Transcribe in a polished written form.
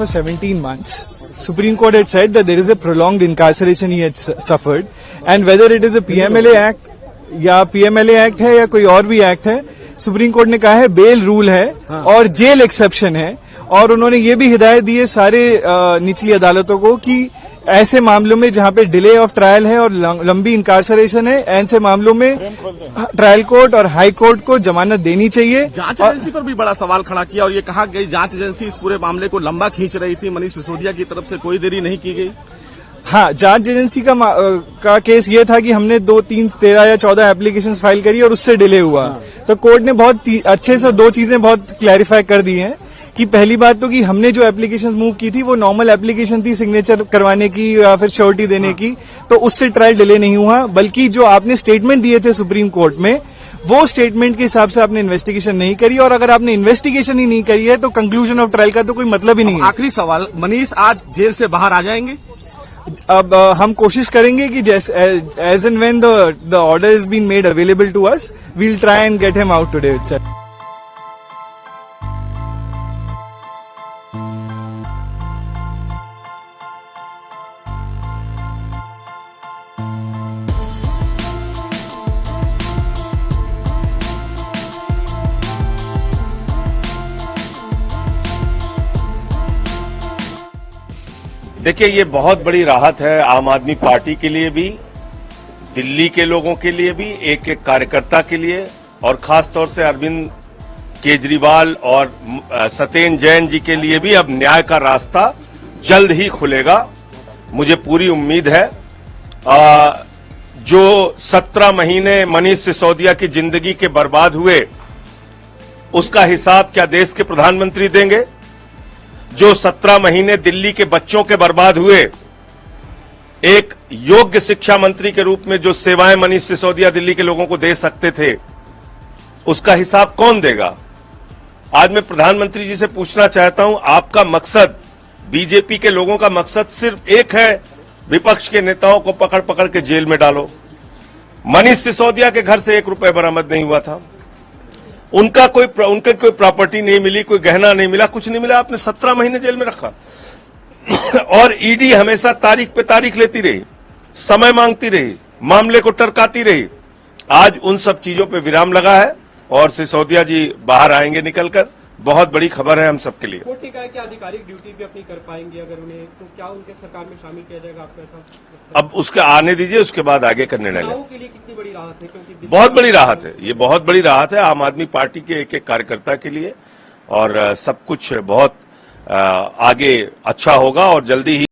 for 17 months. Supreme Court had said that there is a prolonged incarceration he had suffered, and whether it is a PMLA Act या PMLA Act है या कोई और भी act है, supreme court ने कहा है बेल रूल है और जेल एक्सेप्शन है, और उन्होंने ये भी हिदायत दी है सारे निचली अदालतों को कि ऐसे मामलों में जहां पे डिले ऑफ ट्रायल है और लंबी इंकार्सरेशन है, ऐसे मामलों में ट्रायल कोर्ट और हाई कोर्ट को जमानत देनी चाहिए। जांच एजेंसी पर भी बड़ा सवाल खड़ा किया और ये कहा गई जांच एजेंसी इस पूरे मामले को लंबा खींच रही थी, मनीष सिसोदिया की तरफ से कोई देरी नहीं की गई। हाँ, जांच एजेंसी का केस ये था कि हमने 2, 3, 13 या 14 एप्लीकेशंस फाइल करी और उससे डिले हुआ। तो कोर्ट ने बहुत अच्छे से 2 चीजें बहुत क्लैरिफाई कर दी हैं कि पहली बात तो कि हमने जो एप्लीकेशन मूव की थी वो नॉर्मल एप्लीकेशन थी सिग्नेचर करवाने की या फिर श्योरिटी देने की, तो उससे ट्रायल डिले नहीं हुआ, बल्कि जो आपने स्टेटमेंट दिए थे सुप्रीम कोर्ट में वो स्टेटमेंट के हिसाब से आपने इन्वेस्टिगेशन नहीं करी, और अगर आपने इन्वेस्टिगेशन ही नहीं करी है तो कंक्लूजन ऑफ ट्रायल का तो कोई मतलब ही नहीं है। आखिरी सवाल, मनीष आज जेल से बाहर आ जाएंगे? अब हम कोशिश करेंगे कि as and when the order is been made available to us, we will try and get him out today itself. देखिए, ये बहुत बड़ी राहत है आम आदमी पार्टी के लिए भी, दिल्ली के लोगों के लिए भी, एक एक कार्यकर्ता के लिए, और खास तौर से अरविंद केजरीवाल और सत्येंद्र जैन जी के लिए भी अब न्याय का रास्ता जल्द ही खुलेगा, मुझे पूरी उम्मीद है। जो 17 महीने मनीष सिसोदिया की जिंदगी के बर्बाद हुए उसका हिसाब क्या देश के प्रधानमंत्री देंगे? जो 17 महीने दिल्ली के बच्चों के बर्बाद हुए, एक योग्य शिक्षा मंत्री के रूप में जो सेवाएं मनीष सिसोदिया दिल्ली के लोगों को दे सकते थे, उसका हिसाब कौन देगा? आज मैं प्रधानमंत्री जी से पूछना चाहता हूं, आपका मकसद, बीजेपी के लोगों का मकसद सिर्फ एक है, विपक्ष के नेताओं को पकड़ पकड़ के जेल में डालो। मनीष सिसोदिया के घर से 1 रुपए बरामद नहीं हुआ था, उनके कोई प्रॉपर्टी नहीं मिली, कोई गहना नहीं मिला, कुछ नहीं मिला, आपने 17 महीने जेल में रखा। और ईडी हमेशा तारीख पे तारीख लेती रही, समय मांगती रही, मामले को टरकाती रही। आज उन सब चीजों पे विराम लगा है और सिसोदिया जी बाहर आएंगे निकलकर, बहुत बड़ी खबर है हम सबके लिए। कोर्ट ने कहा कि आधिकारिक ड्यूटी भी अपनी कर पाएंगे अगर उन्हें, तो क्या उनके सरकार में शामिल किया जाएगा आपका ऐसा? अब उसके आने दीजिए, उसके बाद आगे का निर्णय लें। के लिए कितनी बड़ी राहत है? क्योंकि बहुत बड़ी राहत है, ये बहुत बड़ी राहत है आम आदमी पार्टी के एक एक कार्यकर्ता के लिए, और सब कुछ बहुत आगे अच्छा होगा और जल्दी ही